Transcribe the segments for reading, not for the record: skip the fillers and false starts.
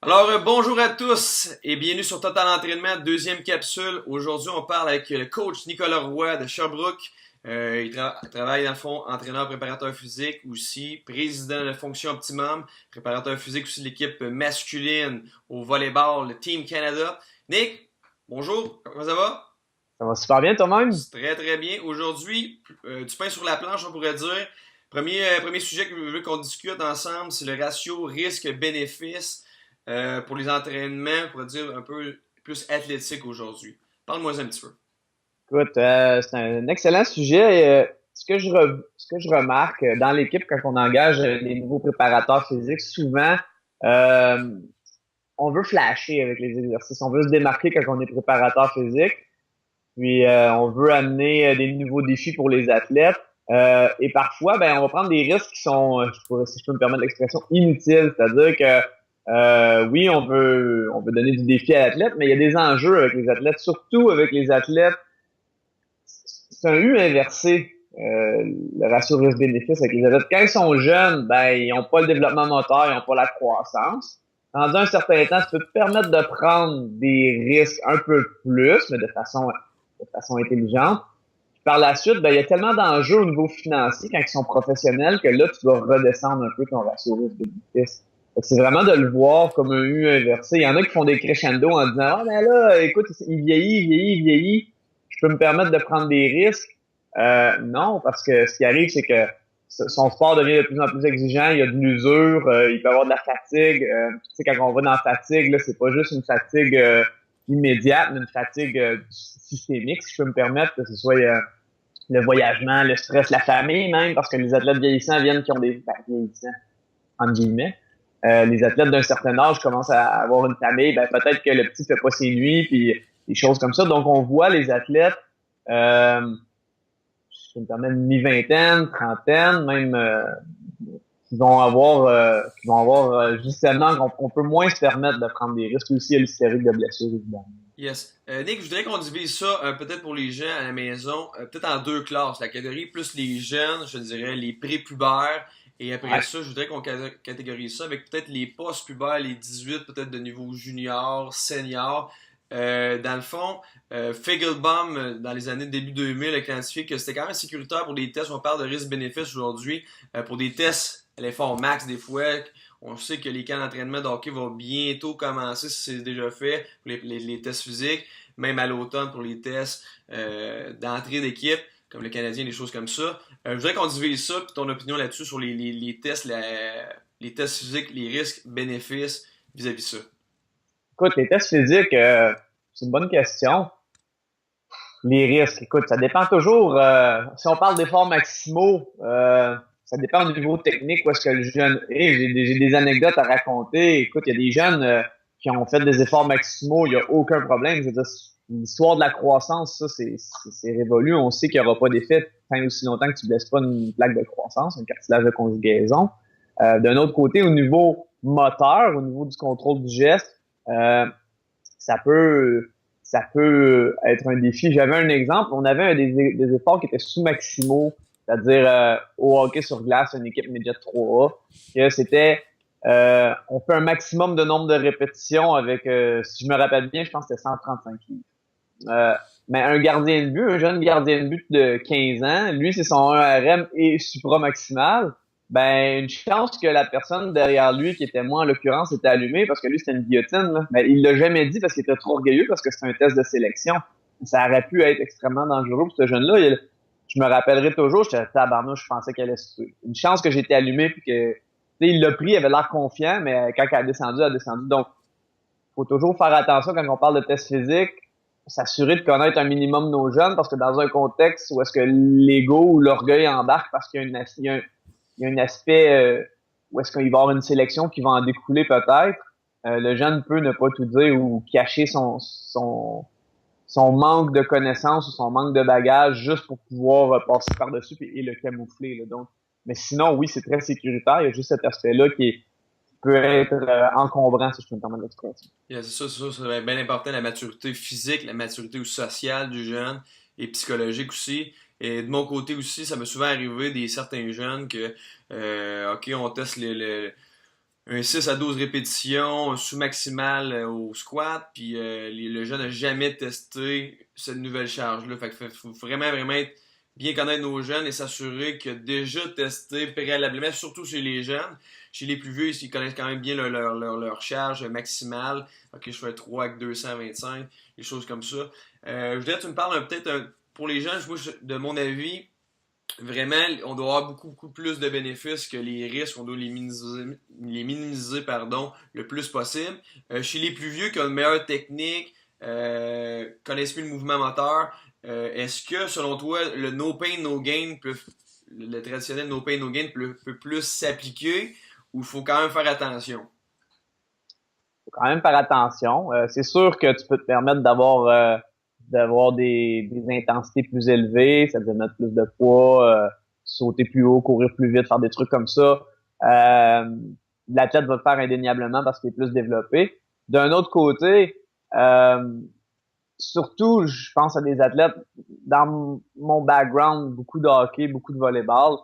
Alors, bonjour à tous et bienvenue sur Total Entraînement, deuxième capsule. Aujourd'hui, on parle avec le coach Nicolas Roy de Sherbrooke. Il travaille dans le fond entraîneur, préparateur physique aussi, président de Fonction Optimum, préparateur physique aussi de l'équipe masculine au volleyball, le Team Canada. Nick, bonjour, comment ça va? Ça va super bien toi-même? C'est très très bien. Aujourd'hui, du pain sur la planche, on pourrait dire. Premier sujet que je veux qu'on discute ensemble, c'est le ratio risque-bénéfice pour les entraînements, on pourrait dire un peu plus athlétique aujourd'hui. Parle-moi un petit peu. Écoute, c'est un excellent sujet. Ce que je remarque dans l'équipe quand on engage les nouveaux préparateurs physiques, souvent, euh, on veut flasher avec les exercices. On veut se démarquer quand on est préparateur physique. Puis, on veut amener des nouveaux défis pour les athlètes. Et parfois, ben, on va prendre des risques qui sont, si je peux me permettre l'expression, inutiles. C'est-à-dire que oui, on veut donner du défi à l'athlète, mais il y a des enjeux avec les athlètes, surtout avec les athlètes. C'est un U inversé, le ratio risque-bénéfice avec les athlètes. Quand ils sont jeunes, ben, ils n'ont pas le développement moteur, ils n'ont pas la croissance. Dans un certain temps, ça peut te permettre de prendre des risques un peu plus, mais de façon intelligente. Puis par la suite, ben, il y a tellement d'enjeux au niveau financier quand ils sont professionnels que là, tu dois redescendre un peu ton ratio risque-bénéfice. Fait que c'est vraiment de le voir comme un U inversé. Il y en a qui font des crescendo en disant, ah, mais là, écoute, il vieillit, il vieillit, il vieillit. Je peux me permettre de prendre des risques. Non, parce que ce qui arrive, c'est que son sport devient de plus en plus exigeant, il y a de l'usure, il peut y avoir de la fatigue. Tu sais, quand on va dans la fatigue, là, c'est pas juste une fatigue immédiate, mais une fatigue systémique, si je peux me permettre, que ce soit le voyagement, le stress, la famille même, parce que les athlètes vieillissants viennent qui ont vieillissants, entre guillemets. Les athlètes d'un certain âge commencent à avoir une famille, ben peut-être que le petit fait pas ses nuits, puis des choses comme ça. Donc, on voit les athlètes euh, je peux me permettre mi-vingtaine, trentaine, même qui vont avoir justement qu'on peut moins se permettre de prendre des risques aussi à l'hystérique de blessures, évidemment. Yes. Nick, je voudrais qu'on divise ça peut-être pour les gens à la maison, peut-être en deux classes. La catégorie plus les jeunes, je dirais les prépubères. Et après Ouais. ça, je voudrais qu'on catégorise ça avec peut-être les post-pubères, les 18, peut-être de niveau junior, senior. Dans le fond, Feigelbaum, dans les années début 2000, a identifié que c'était quand même sécuritaire pour des tests. On parle de risque-bénéfice aujourd'hui. Pour des tests à l'effort max, des fois, on sait que les camps d'entraînement de hockey vont bientôt commencer, si c'est déjà fait, pour les tests physiques, même à l'automne pour les tests d'entrée d'équipe, comme le Canadien, des choses comme ça. Je voudrais qu'on divise ça, puis ton opinion là-dessus sur les tests, les tests physiques, les risques, bénéfices vis-à-vis de ça. Écoute, les tests physiques, c'est une bonne question. Les risques, écoute, ça dépend toujours. Si on parle d'efforts maximaux, ça dépend du niveau technique où est-ce que le jeune est. J'ai des anecdotes à raconter. Écoute, il y a des jeunes qui ont fait des efforts maximaux, il n'y a aucun problème. Je veux dire, l'histoire de la croissance, ça, c'est révolu. On sait qu'il n'y aura pas d'effet tant aussi longtemps que tu ne blesses pas une plaque de croissance, un cartilage de conjugaison. D'un autre côté, au niveau moteur, au niveau du contrôle du geste, euh, ça peut ça peut être un défi. J'avais un exemple, on avait des efforts qui étaient sous-maximaux, c'est-à-dire au hockey sur glace, une équipe Midget 3A, que c'était on fait un maximum de nombre de répétitions avec, si je me rappelle bien, je pense que c'était 135 livres. Euh, mais un gardien de but, un jeune gardien de but de 15 ans, lui, c'est son 1 RM et supra-maximal. Ben, une chance que la personne derrière lui, qui était moi en l'occurrence, était allumée parce que lui, c'était une guillotine. Là. Mais il l'a jamais dit parce qu'il était trop orgueilleux parce que c'était un test de sélection. Ça aurait pu être extrêmement dangereux pour ce jeune-là. Je me rappellerai toujours, j'étais tabarnouche, je pensais qu'elle allait se tuer. Une chance que j'ai été allumé puis que, tu sais, il l'a pris, il avait l'air confiant, mais quand elle a descendu. Donc, faut toujours faire attention quand on parle de test physique, s'assurer de connaître un minimum nos jeunes, parce que dans un contexte où est-ce que l'ego ou l'orgueil embarque parce qu'il y a, il y a un aspect où est-ce qu'il va y avoir une sélection qui va en découler peut-être, le jeune peut ne pas tout dire ou cacher son manque de connaissances ou son manque de bagage juste pour pouvoir passer par-dessus et le camoufler. Là. Donc, mais sinon, oui, c'est très sécuritaire. Il y a juste cet aspect-là qui peut être encombrant, si je peux me permettre l'expression. Yeah, c'est bien important, la maturité physique, la maturité sociale du jeune et psychologique aussi. Et de mon côté aussi, ça m'est souvent arrivé des certains jeunes que, ok, on teste un 6 à 12 répétitions, un sous-maximal au squat, puis le jeune n'a jamais testé cette nouvelle charge-là. Fait que faut vraiment, vraiment bien connaître nos jeunes et s'assurer qu'il a déjà testé préalablement, surtout chez les jeunes. Chez les plus vieux, ils connaissent quand même bien leur charge maximale. Ok, je fais 3 avec 225, des choses comme ça. Je voudrais que tu me parles peut-être pour les jeunes, de mon avis, vraiment, on doit avoir beaucoup, beaucoup plus de bénéfices que les risques. On doit les minimiser pardon, le plus possible. Chez les plus vieux qui ont une meilleure technique, connaissent mieux le mouvement moteur, est-ce que, selon toi, le no pain, no gain, le traditionnel no pain, no gain peut plus s'appliquer ou il faut quand même faire attention? Faut quand même faire attention. C'est sûr que tu peux te permettre d'avoir des intensités plus élevées, ça veut dire mettre plus de poids, sauter plus haut, courir plus vite, faire des trucs comme ça. Euh, L'athlète va le faire indéniablement parce qu'il est plus développé. D'un autre côté, euh, surtout, je pense à des athlètes dans mon background, beaucoup de hockey, beaucoup de volleyball.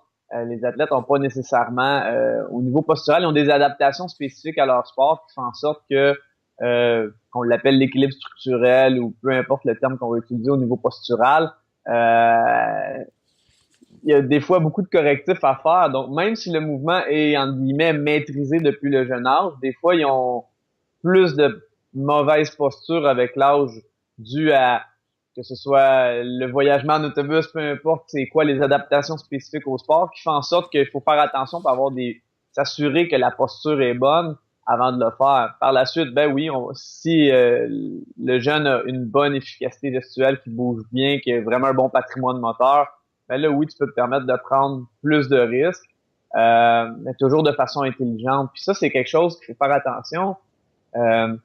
Les athlètes n'ont pas nécessairement, au niveau postural, ils ont des adaptations spécifiques à leur sport qui font en sorte que qu'on l'appelle l'équilibre structurel ou peu importe le terme qu'on va utiliser au niveau postural. Euh, il y a des fois beaucoup de correctifs à faire. Donc, même si le mouvement est, entre guillemets, maîtrisé depuis le jeune âge, des fois, ils ont plus de mauvaise posture avec l'âge dû à que ce soit le voyagement en autobus, peu importe c'est quoi les adaptations spécifiques au sport, qui font en sorte qu'il faut faire attention pour s'assurer que la posture est bonne avant de le faire. Par la suite, ben oui, si le jeune a une bonne efficacité gestuelle, qui bouge bien, qui a vraiment un bon patrimoine moteur, ben là, oui, tu peux te permettre de prendre plus de risques, mais toujours de façon intelligente. Puis ça, c'est quelque chose qu'il faut faire attention. Euh,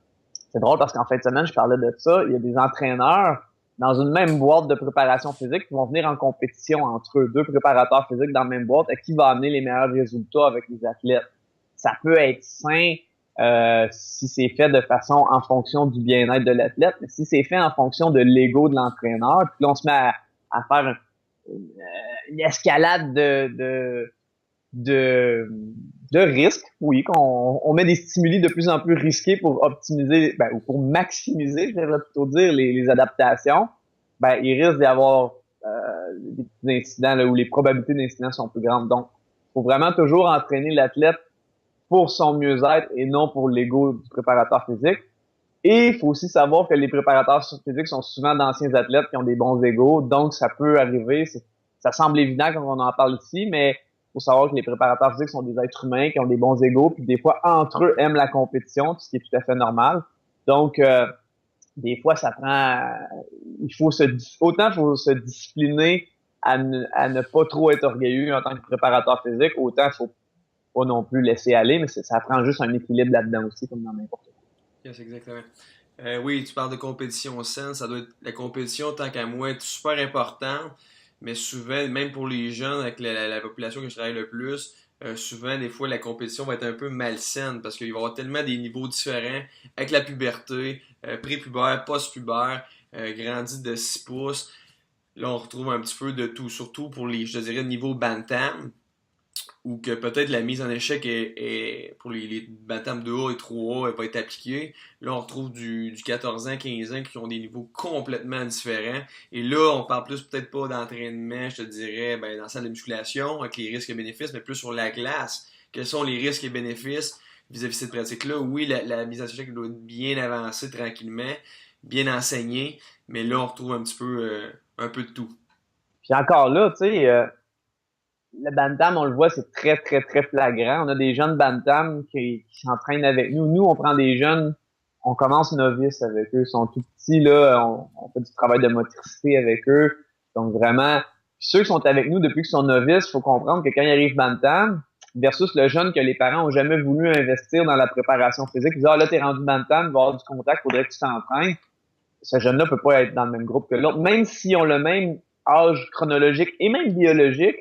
c'est drôle parce qu'en fin de semaine, je parlais de ça. Il y a des entraîneurs dans une même boîte de préparation physique qui vont venir en compétition entre eux, deux préparateurs physiques dans la même boîte, à qui va amener les meilleurs résultats avec les athlètes. Ça peut être sain si c'est fait de façon en fonction du bien-être de l'athlète, mais si c'est fait en fonction de l'ego de l'entraîneur, puis là, on se met à faire une escalade de, de risques, oui, qu'on on met des stimuli de plus en plus risqués pour optimiser, ben, ou pour maximiser, je devrais plutôt dire, les adaptations, ben, il risque d'y avoir des petits incidents là, où les probabilités d'incidents sont plus grandes. Donc, il faut vraiment toujours entraîner l'athlète pour son mieux-être et non pour l'ego du préparateur physique. Et il faut aussi savoir que les préparateurs physiques sont souvent d'anciens athlètes qui ont des bons égos, donc ça peut arriver. Ça semble évident quand on en parle ici, mais il faut savoir que les préparateurs physiques sont des êtres humains qui ont des bons égos, puis des fois entre eux aiment la compétition, ce qui est tout à fait normal. Donc des fois ça prend, autant il faut se discipliner à ne pas trop être orgueilleux en tant que préparateur physique, autant il faut pas non plus laisser aller, mais ça prend juste un équilibre là-dedans aussi, comme dans n'importe quoi. Yes, exactement. Oui, tu parles de compétition saine. Ça doit être la compétition, tant qu'à moi, est super importante. Mais souvent, même pour les jeunes, avec la population que je travaille le plus, souvent, des fois, la compétition va être un peu malsaine parce qu'il va y avoir tellement des niveaux différents avec la puberté, prépubère, post-pubère, grandi de 6 pouces. Là, on retrouve un petit peu de tout, surtout pour les, je te dirais, niveau bantam ou que peut-être la mise en échec pour les bantams 2A et 3A, elle va être appliquée. Là, on retrouve du 14 ans, 15 ans qui ont des niveaux complètement différents. Et là, on parle plus peut-être pas d'entraînement, je te dirais, ben, dans la salle de musculation, avec les risques et bénéfices, mais plus sur la glace. Quels sont les risques et bénéfices vis-à-vis de cette pratique-là? Oui, la mise en échec doit être bien avancée tranquillement, bien enseignée, mais là, on retrouve un peu de tout. Puis encore là, tu sais, le bantam, on le voit, c'est très, très, très flagrant. On a des jeunes bantam qui s'entraînent avec nous. Nous, on prend des jeunes, on commence novice avec eux. Ils sont tout petits, là. On fait du travail de motricité avec eux. Donc vraiment, ceux qui sont avec nous depuis qu'ils sont novices, il faut comprendre que quand ils arrivent bantam, versus le jeune que les parents ont jamais voulu investir dans la préparation physique, ils disent, ah là, t'es rendu bantam, il va y avoir du contact, faudrait que tu t'entraînes. Ce jeune-là peut pas être dans le même groupe que l'autre, même s'ils ont le même âge chronologique et même biologique.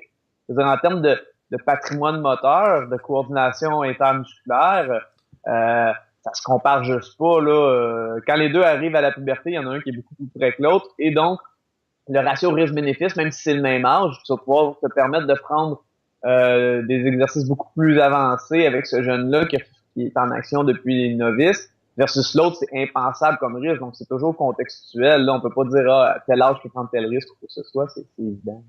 C'est-à-dire en termes de patrimoine moteur, de coordination intermusculaire, ça se compare juste pas là. Quand les deux arrivent à la puberté, il y en a un qui est beaucoup plus près que l'autre, et donc le ratio risque-bénéfice, même si c'est le même âge, tu vas pouvoir te permettre de prendre des exercices beaucoup plus avancés avec ce jeune-là qui qui est en action depuis les novices, versus l'autre, c'est impensable comme risque. Donc, c'est toujours contextuel. Là, on peut pas dire, à tel âge, je peux prendre tel risque ou quoi que ce soit. C'est évident.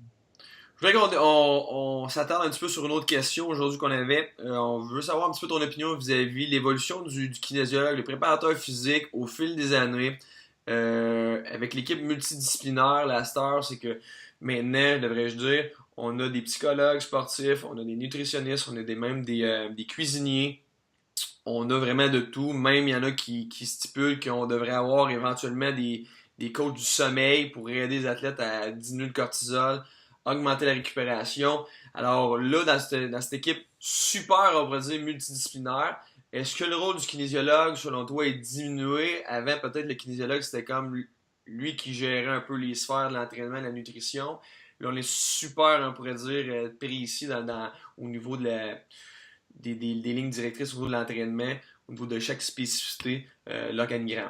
Je voulais qu'on s'attarde un petit peu sur une autre question aujourd'hui qu'on avait. On veut savoir un petit peu ton opinion vis-à-vis l'évolution du kinésiologue, le préparateur physique au fil des années. Avec l'équipe multidisciplinaire, la star, c'est que maintenant, devrais-je dire, on a des psychologues sportifs, on a des nutritionnistes, on a même des cuisiniers. On a vraiment de tout. Même il y en a qui stipulent qu'on devrait avoir éventuellement des coachs du sommeil pour aider les athlètes à diminuer le cortisol, augmenter la récupération. Alors là, dans cette équipe super, on va dire, multidisciplinaire, est-ce que le rôle du kinésiologue, selon toi, est diminué? Avant, peut-être le kinésiologue, c'était comme lui qui gérait un peu les sphères de l'entraînement, de la nutrition. Là, on est super, on pourrait dire, précis au niveau des lignes directrices au niveau de l'entraînement, au niveau de chaque spécificité, l'organigramme.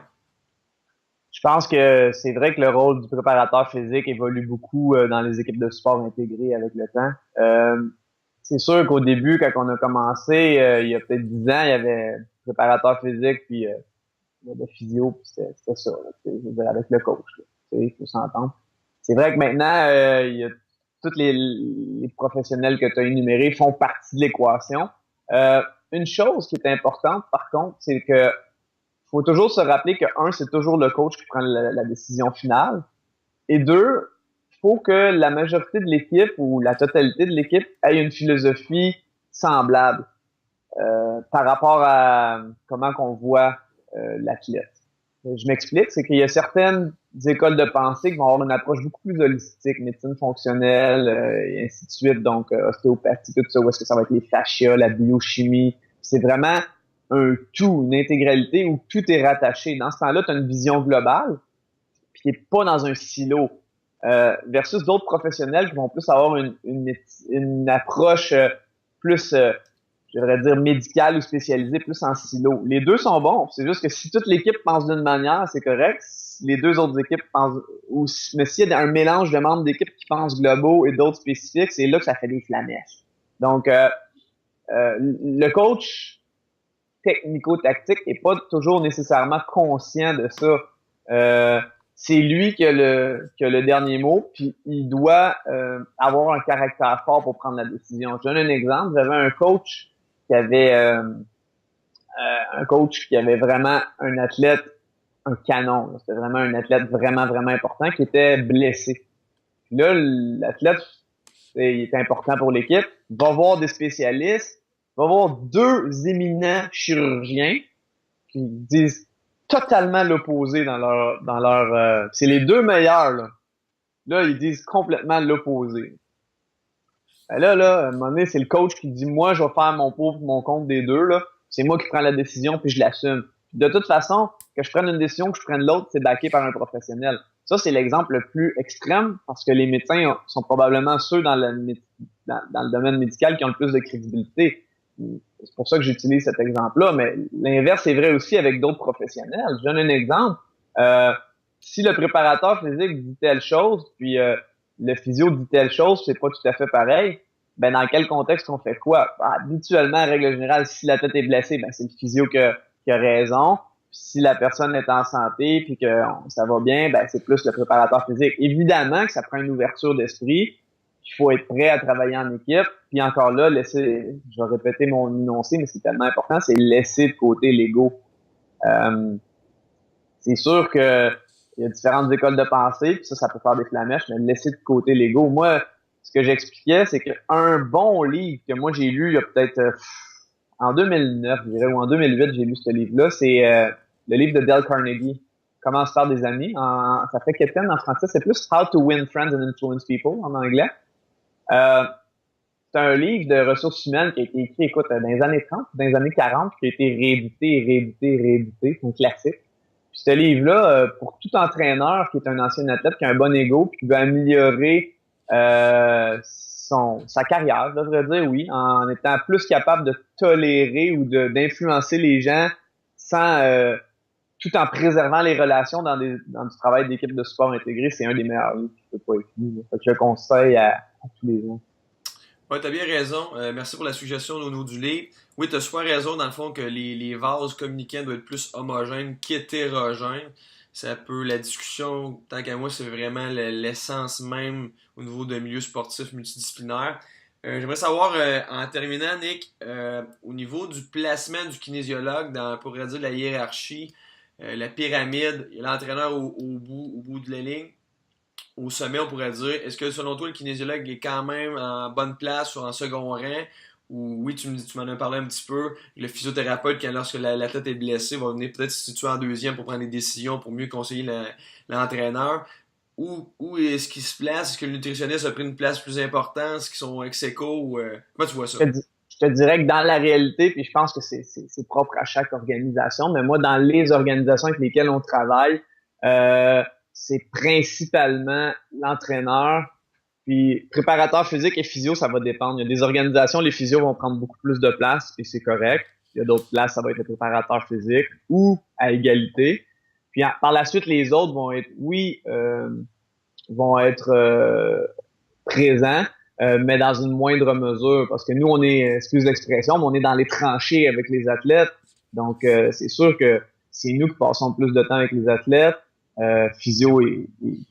Je pense que c'est vrai que le rôle du préparateur physique évolue beaucoup dans les équipes de sport intégrées avec le temps. C'est sûr qu'au début, quand on a commencé, il y a peut-être 10 ans, il y avait préparateur physique, puis il y avait physio, puis c'était ça, là, je veux dire, avec le coach. Il faut s'entendre. C'est vrai que maintenant, il y a tous les professionnels que tu as énumérés font partie de l'équation. Une chose qui est importante, par contre, c'est que faut toujours se rappeler que, un, c'est toujours le coach qui prend la décision finale. Et deux, il faut que la majorité de l'équipe ou la totalité de l'équipe ait une philosophie semblable par rapport à comment qu'on voit l'athlète. Je m'explique, c'est qu'il y a certaines écoles de pensée qui vont avoir une approche beaucoup plus holistique, médecine fonctionnelle et ainsi de suite, donc ostéopathie, tout ça, où est-ce que ça va être les fascias, la biochimie. C'est vraiment un tout, une intégralité où tout est rattaché. Dans ce temps-là, tu as une vision globale, puis qui n'est pas dans un silo. Versus d'autres professionnels qui vont plus avoir une approche plus, je devrais dire, médicale ou spécialisée, plus en silo. Les deux sont bons. C'est juste que si toute l'équipe pense d'une manière, c'est correct. Si les deux autres équipes pensent, mais s'il y a un mélange de membres d'équipe qui pensent globaux et d'autres spécifiques, c'est là que ça fait des flamèches. Donc, le coach technico-tactique est pas toujours nécessairement conscient de ça. C'est lui qui a le dernier mot, puis il doit avoir un caractère fort pour prendre la décision. Je donne un exemple. J'avais un coach qui avait vraiment un athlète, un canon. C'était vraiment un athlète vraiment, vraiment important qui était blessé. Puis là, l'athlète, il est important pour l'équipe, va voir des spécialistes, va voir deux éminents chirurgiens qui disent totalement l'opposé c'est les deux meilleurs, là. Là, ils disent complètement l'opposé. Ben là, à un moment donné, c'est le coach qui dit, moi, je vais faire mon compte des deux, là. C'est moi qui prends la décision, puis je l'assume. De toute façon, que je prenne une décision, que je prenne l'autre, c'est backé par un professionnel. Ça, c'est l'exemple le plus extrême, parce que les médecins sont probablement ceux dans le domaine médical qui ont le plus de crédibilité. C'est pour ça que j'utilise cet exemple-là, mais l'inverse est vrai aussi avec d'autres professionnels. Je donne un exemple. Si le préparateur physique dit telle chose, puis le physio dit telle chose, c'est pas tout à fait pareil, ben dans quel contexte on fait quoi? Habituellement, en règle générale, si la tête est blessée, ben c'est le physio qui a raison. Puis si la personne est en santé puis que ça va bien, ben c'est plus le préparateur physique. Évidemment que ça prend une ouverture d'esprit. Il faut être prêt à travailler en équipe. Puis encore là, je vais répéter mon énoncé, mais c'est tellement important, c'est laisser de côté l'ego. C'est sûr que il y a différentes écoles de pensée, puis ça peut faire des flamèches, mais laisser de côté l'ego. Moi, ce que j'expliquais, c'est qu'un bon livre que moi j'ai lu il y a peut-être en 2009, je dirais, ou en 2008, j'ai lu ce livre-là, c'est le livre de Dale Carnegie, Comment se faire des amis. Ça fait Captain en français, c'est plus How to Win Friends and Influence People en anglais. C'est un livre de ressources humaines qui a été écrit, écoute, dans les années 30, dans les années 40, qui a été réédité. C'est un classique. Puis ce livre-là, pour tout entraîneur qui est un ancien athlète, qui a un bon ego, puis qui veut améliorer sa carrière, je devrais dire, oui, en étant plus capable de tolérer ou d'influencer les gens sans tout en préservant les relations dans du travail d'équipe de sport intégré, c'est un des meilleurs livres qui peut pas être lu. Fait que je le conseille à tous les gens. Ouais, t'as bien raison. Merci pour la suggestion au niveau du livre. Oui, t'as super raison dans le fond que les vases communicants doivent être plus homogènes qu'hétérogènes. Ça peut, la discussion, tant qu'à moi, c'est vraiment l'essence même au niveau d'un milieu sportif multidisciplinaire. J'aimerais savoir, en terminant, Nick, au niveau du placement du kinésiologue dans, on pourrait dire, la hiérarchie, la pyramide, il y a l'entraîneur au bout de la ligne au sommet, on pourrait dire. Est-ce que selon toi, le kinésiologue est quand même en bonne place ou en second rang? Ou oui, tu m'en as parlé un petit peu. Le physiothérapeute, quand, lorsque l'athlète est blessé, va venir peut-être se situer en deuxième pour prendre des décisions, pour mieux conseiller l'entraîneur. Où est-ce qu'il se place? Est-ce que le nutritionniste a pris une place plus importante? Est-ce qu'ils sont ex aequo? Comment tu vois ça? Je te dirais que dans la réalité, puis je pense que c'est propre à chaque organisation, mais moi, dans les organisations avec lesquelles on travaille, euh, c'est principalement l'entraîneur. Puis préparateur physique et physio, ça va dépendre. Il y a des organisations, les physios vont prendre beaucoup plus de place et c'est correct. Il y a d'autres places, ça va être le préparateur physique ou à égalité. Puis par la suite, les autres vont être, oui, vont être présents, mais dans une moindre mesure. Parce que nous, on est, excuse l'expression, mais on est dans les tranchées avec les athlètes. Donc, c'est sûr que c'est nous qui passons plus de temps avec les athlètes, physio et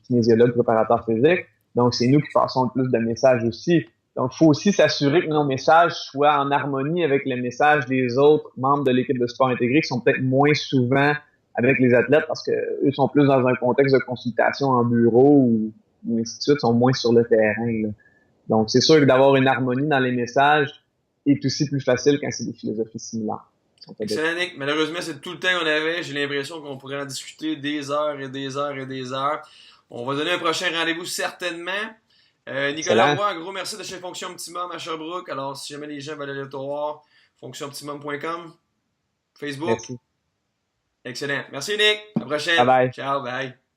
kinésiologue, préparateur physique. Donc, c'est nous qui passons le plus de messages aussi. Donc, il faut aussi s'assurer que nos messages soient en harmonie avec les messages des autres membres de l'équipe de sport intégré qui sont peut-être moins souvent avec les athlètes parce que eux sont plus dans un contexte de consultation en bureau ou ainsi de suite, sont moins sur le terrain, là. Donc, c'est sûr que d'avoir une harmonie dans les messages est aussi plus facile quand c'est des philosophies similaires. Excellent, Nick. Malheureusement, c'est tout le temps qu'on avait. J'ai l'impression qu'on pourrait en discuter des heures et des heures et des heures. On va donner un prochain rendez-vous certainement. Nicolas Excellent. Roy, un gros merci de chez Fonction Optimum à Sherbrooke. Alors, si jamais les gens veulent aller te voir, fonctionoptimum.com, Facebook. Merci. Excellent. Merci, Nick. À la Bye prochaine. bye. Ciao, bye.